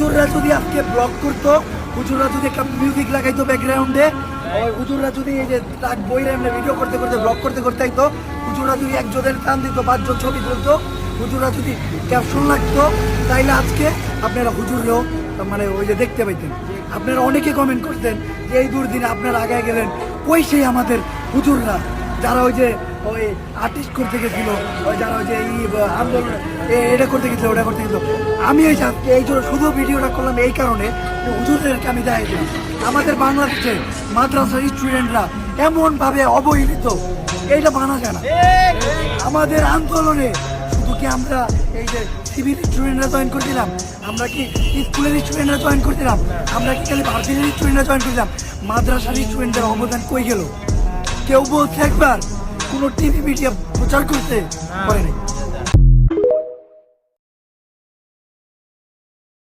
হুজুররা যদি আজকে ব্লগ করতো, হুজুররা যদি একটা মিউজিক লাগাইতো ব্যাকগ্রাউন্ডে, হুজুররা যদি এই যে তার বইরে এমনি ভিডিও করতে করতে ব্লগ করতে করতে আইতো, হুজুররা যদি একজনের টান দিত, 5 জন ছবি তুলতো, হুজুররা যদি ক্যাপশন লাগতো, তাইলে আজকে আপনারা হুজুররেও মানে ওই যে দেখতে পাইতেন। আপনারা অনেকে কমেন্ট করতেন যে এই দুর্দিনে আপনারা আগে গেলেন, ওই সেই আমাদের হুজুররা যারা ওই যে ওই আর্টিস্ট করতে গেছিল, ওই যারা ওই যে এই আন্দোলন এটা করতে গেছিল, ওটা করতে গেছিল। আমি এই আজকে এই জন্য শুধু ভিডিওটা করলাম এই কারণে যে হুজুরদেরকে আমি দেখাই দিলাম আমাদের বাংলাদেশের মাদ্রাসার স্টুডেন্টরা এমনভাবে অবহেলিত, এইটা মানা যায় না। আমাদের আন্দোলনে শুধু কি আমরা এই যে সিভিল স্টুডেন্টরা জয়েন করছিলাম, আমরা কি স্কুলের স্টুডেন্টরা জয়েন করছিলাম, আমরা কি খালি ভার্সিটির স্টুডেন্টরা জয়েন করছিলাম? মাদ্রাসার স্টুডেন্টদের অবদান কই গেল? কেউ বলছে একবার? কোনো টিভি মিডিয়া প্রচার করতে পারে নাই।